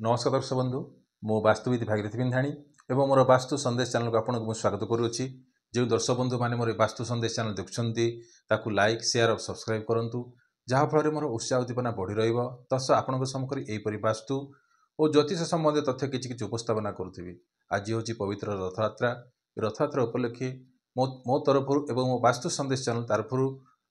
नमस्कार दर्शक बंधु मो वास्तुविद भागीरथी पिंधाणी एवं मोर वास्तु संदेश चैनल को आपको स्वागत करुच्ची। जो दर्शक बंधु मैंने मोर वास्तु संदेश चैनल देखुं लाइक शेयर और सब्सक्राइब करूँ जहाँफल मोर उत्साह उद्दीपना बढ़ी रस आपण सम्मुखें यहीपरि वास्तु और ज्योतिष संबंधी तथ्य किसी उपस्थापना करुँगी। आज हूँ पवित्र रथयात्रा उपलक्षे मो तरफ एवं मो वास्तु संदेश चैनल तरफ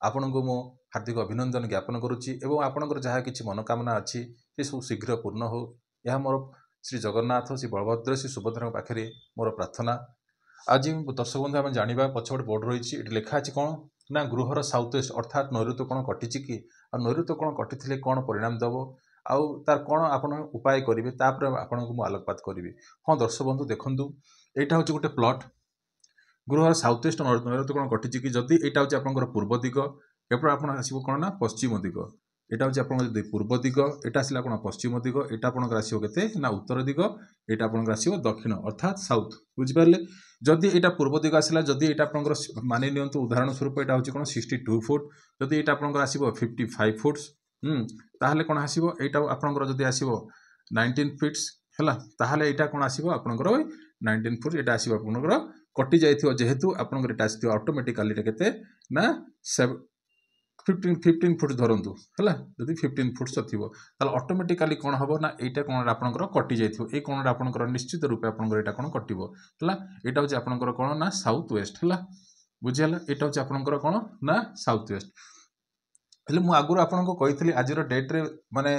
आपण को मो हार्दिक अभिनंदन ज्ञापन करुच्ची। आपणकर जहाँ किसी मनोकामना अच्छी से सब शीघ्र पूर्ण हो यह मोर श्री जगन्नाथ श्री बलभद्र श्री सुभद्रा पाखे मोर प्रार्थना। आज दर्शक बंधु आम जाना पछपटे बोर्ड रही लिखाई कौन ना गृहर साउथ वेस्ट अर्थात नैऋत्य कोण कटिची कि नैऋत्य कोण कटि कौन परिणाम दब आउ तार कौन आप उपाय करेंगे आपन को आलोकपात करी। हाँ दर्शक बंधु देखूँ यहाँ हूँ गोटे प्लट गृहर साउथ वेस्ट नैऋत्य कोण कटिची कि जदि यहाँ हूँ आप पूर्व दिग एपट आप आसो कौन ना पश्चिम दिग यहाँ हूँ आप पूर्व दिग यहाँ आसला कौन पश्चिम दिग यहाँ आपंकर आसो के ना उत्तर दिग यहाँ आपंकर आसो दक्षिण अर्थात साउथ बुझिपारे। जदि यहाँ पूर्व दिग आसला जदि यहाँ आपंकर मानि नियंतु उदाहरण स्वरूप यहाँ हूँ कौन 62 फुट जदि यहाँ आपंकर आसो 55 फुट्स ताहले कौन आसो यहाँ आपंकर जदि आसो 19 फिट्स है ताहले यहाँ कौन आसो आपंकर 19 फुट यहाँ आसो आपंकर कटि जाइथिबो जेहेतु आपंकर यहाँ आसो ऑटोमेटिकली केते ना 15 फुट धरतु है जदि 15 फुट्स थी ऑटोमेटिकली कौन हम ना यहाँ कौन आपंकर कटि जाइथिबो ए कौन आपंकर निश्चित रूप आपंकर यहाँ कौन कटिबो है यहाँ हूँ आपंकर कौन ना साउथ वेस्ट है बुझीगला। यहाँ हूँ आपंकर कौन ना साउथ वेस्ट हेले मु आगुरी आपको कही आज डेट्रे माने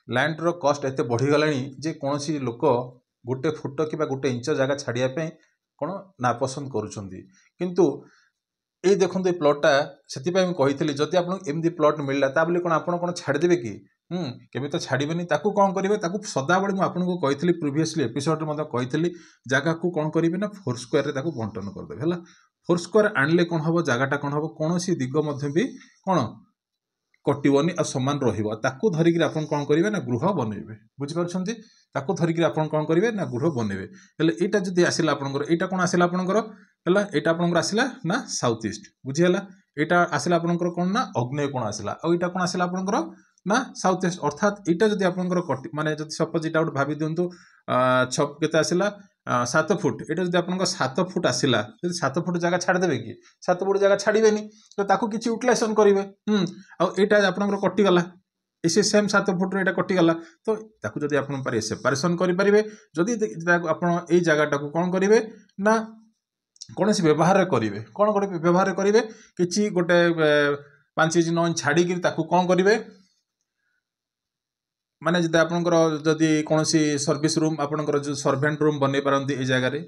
लैंड रो कस्ट एत बढ़ीगला जे कौन लोक गोटे फुट कि गोटे इंच जगह छाड़ापी कौन नापसंद करुँच ये देखो ये प्लॉटा से कही जदि आप एमती प्लॉट मिलला बोले कौन आप छाड़देवे कि केमी तो छाड़बेनि कौन करेंगे सदाबले मुझे कही प्रिवियसली एपिसोड कही जगह को कौन करेंगे ना 4 स्क्वायर बंटन करदे है 4 स्क्वायर आणले कौन हम जगहटा कौन हम कौन दिग भी कौन कटोनी आ सामान रही धरिक आप कौन करेंगे ना गृह बनइबे बुझीपार धरिक आप कौन करेंगे ना गृह बनइबे हेले एटा जदि आसला आपनकर एटा कौन आसला आपनकर है एटा आपनकर आसला ना साउथ ईस्ट बुझीगला एटा आसला आपनकर कौन ना अग्नेय कोण आसला आ एटा कौन आसला आपनकर ना साउथ ईस्ट अर्थात एटा जदि आपनकर माने जदि सपोज एटा गोटे भाबी दियंतु छप केते आसला 7 फुट एटा जदि आपनकर 7 फुट आसला जदि 7 फुट जगह छाड़देवे कि 7 फुट जगह छाड़बेनि तो ताकू किछि यूटिलाइजेशन करेंगे आ एटा आपनकर कटिगला इसे सेम 7 फुट एटा कटिगला तो ताकू जदि आपन पारे सेपरेशन करि परिबे जदि आपन एई जगहटा को कौन करेंगे ना कौन व्यवहार करेंगे कौन गोटे व्यवहार करेंगे कि गोटे 5 इंच 9 इंच छाड़ी कौन करेंगे माने जदि आपनकर जदि कौन सर्विस रूम आपनकर जो सर्वेंट रूम बनै पारंती ए जगह रे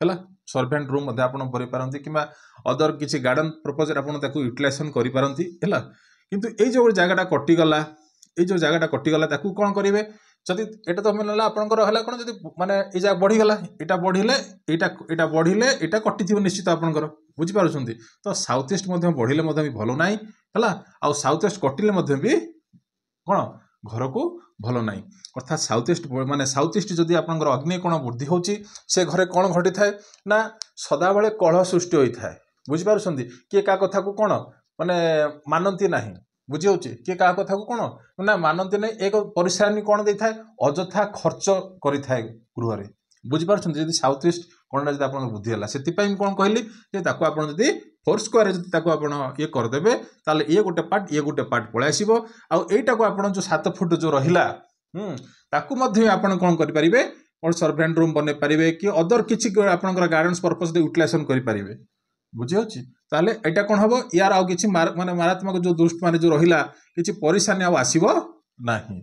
है सर्वेंट रूम आप बन पारंती कि अदर किसी गार्डन पर्पज आपको यूटिलाइजेशन करि पारंती है किंतु ए जो जगहटा कटिगला ये जो जगहटा कटिगला ताकू कौन करेंगे जदि एटा तो मिलला आपनकर हला कोन जदि माने ए जा बढ़ीगला एटा बढ़िले एटा कटिथिबो निश्चित आपनकर बुझी पारुछंती तो साउथ ईस्ट मध्ये बढ़िले मध्ये भी भलो नाही हला आ साउथ ईस्ट कटिले मध्ये भी कोन घर को भलो नाही अर्थात साउथ ईस्ट माने साउथ ईस्ट जदि आपनकर अग्नि कोण वृद्धि होची से घरे कोन घटी थाए ना सदा बेले कलह सृष्टि होई थाए बुझी पारुछंती के का कथा को कोन माने मानंती नाही बुझी होची किए क्या कथा को कौन ना मानती नहीं एक परिश्रमी कौन दे था अजथा खर्च करि थाए गृह रे बुझीपार जब साउथ ईस्ट कौन जब आप बुद्धि है से कौन कहली आप 4 स्क्वायर जब आप ये करदे ताले ये गोटे पार्ट पलि आसो आईटा को आप जो 7 फुट जो रहा आप कौन करेंगे कौन सर्वेंट रूम बन पारे कि अदर किसी आपंकर गार्डन्स पर्पज यूटिलाइजेशन करेंगे बुझी होची ताले एटा कौन हम यार आउ किछि माने मारात्मक जो दुष्ट माने जो रहिला किछि परेशानी आ आसीबो नाही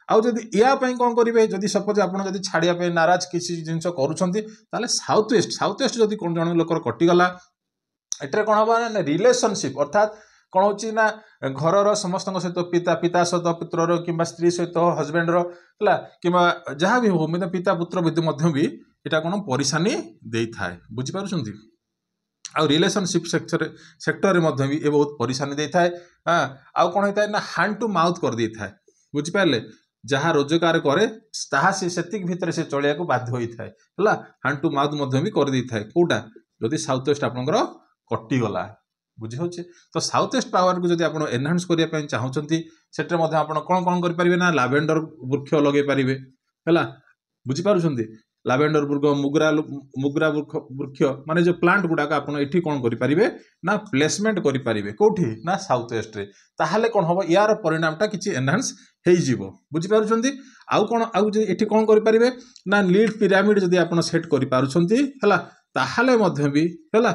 आउ जदि या पई कोन करिवे जदि सपोज आपण जदि छाड़िया पे नाराज किछि जिंस करूछंती ताले साउथ वेस्ट जदि कोन जण लोकर कटि गला एटरे कोन हबा ना रिलेशनशिप अर्थात कोन होची ना घरर समस्त सहित पिता सहित पुत्रर किंबा स्त्री सहित हस्बैंड रो हला किंबा जहां भी हो मतलब पिता पुत्र मध्य भी एटा कोन परेशानी देई थाए बुझी पारुछंती आ रिलेशनशिप सेक्टर में भी ये बहुत परेशानी दे थाए हाँ आउ कौन होता है ना हैंड टू माउथ कर दे थाए बुझिपारे जहाँ रोजगार करे ताहा से भितर से चलिया को बाध्य होता है हैंड टू माउथ भी कर दे थाए कौटा जदि साउथ वेस्ट आपंकर कटिगला बुझी होचे तो साउथ वेस्ट पावर को जब आप एनहांस करने चाहते से कौन कौन करेंगे ना लाभेंडर वृक्ष लगे पारे है बुझी पारुछंती लावेंडर वृक्ष मुगरा वृक्ष माने जो प्लांट गुडाक आपण एठी कोन करि परिबे ना प्लेसमेंट करि परिबे कोठी ना साउथ वेस्ट रे ताहाले कोन हबो यार परिणामटा किछि एनहांस हेई जीवो बुझी पारुछंती आउ कोन आउ जे एठी कोन करि परिबे ना लीड पिरामिड जदी आपण सेट करि पारुछंती हला ताहाले मध्य भी हला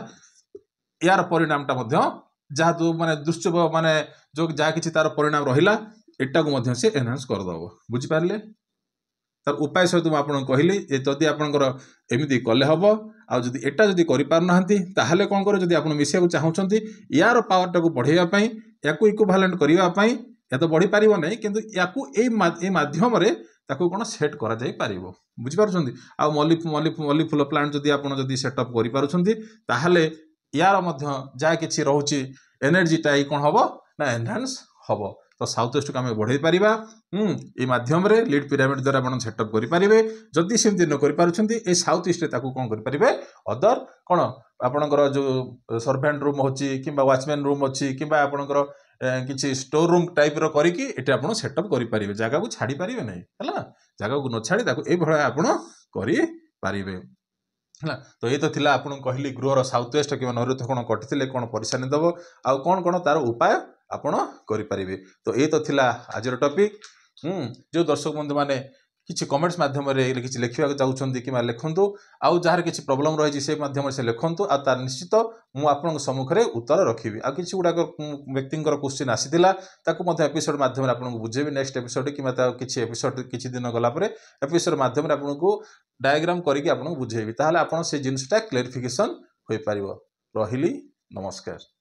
यार परिणामटा मध्य जहा तो माने दृश्य माने जो जहा किछि तार परिणाम रहिला एटा को मध्य से एनहांस कर दबो बुझी पारले तार उपाय सहित मुझे कहली जदि आपंकर एमती कले हम आउ जदि एटा जदि करि पार नाहंती ताहाले कोन करे जदि आपण मिसिया चाहूचंती यार पावर टाको बढ़ाइबा पई याकू इक्विवेलेंट करिबा पई या तो बढ़ी पारिबो नै किंतु याकू ए माध्यम रे ताकू कोन सेट करा जाई पारिबो बुझि पारुछंती आ मल्ली फुल प्लांट जदि आपण जदि सेटअप करि पारुछंती ताहाले यार मध्य जा किछि रहउची एनर्जी टाई कोन हबो ना एनहांस हबो तो साउथ वेस्ट को आम बढ़ाई पारिबा ए माध्यम रे लीड पिरामिड द्वारा आपण सेटअप करि पारिबे जदि सेमति न करि पारुछंती ए साउथ ईस्ट रे ताकू कोन करि पारिबे अदर कोन आपणकर जो सर्वेंट रूम होची किबा वॉचमैन रूम होची किबा आपणकर किछि स्टोर रूम टाइप रो करी कि एटा आपण सेटअप करि पारिबे जागा को छाडी पारिबे नै हला जागा को न छाडी ताकू ए भळा आपण करि पारिबे हला तो ये तो थिला आपण कहली गृहर साउथ वेस्ट कि नैऋत्य कोण कटिथिले कोण परिशानी दबो आ कोण कोण तार उपाय आपण करि पारिबे तो ये तो थिला आजर टॉपिक जो दर्शक बंधु माने किछि कमेंट्स माध्यम रे किछि लिखिबा चाहउछंती किमा लेखंतु आउ जार किछि प्रॉब्लम रहि जे से माध्यम से लेखंतु आ तार निश्चित मु आपन सम्मुख रे उत्तर रखिबी आ किछि गुडा व्यक्तिंकर क्वेश्चन आसीतिला ताकू मध्ये एपिसोड माध्यम रे आपन बुझेबी नेक्स्ट एपिसोड किमा ता किछि एपिसोड किछि दिन गला परे एपिसोड माध्यम रे आपन को डायग्राम करिकि आपन बुझेबी ताहाले आपन से जिंसटा क्लेरिफिकेशन होई परिबो रहिली नमस्कार।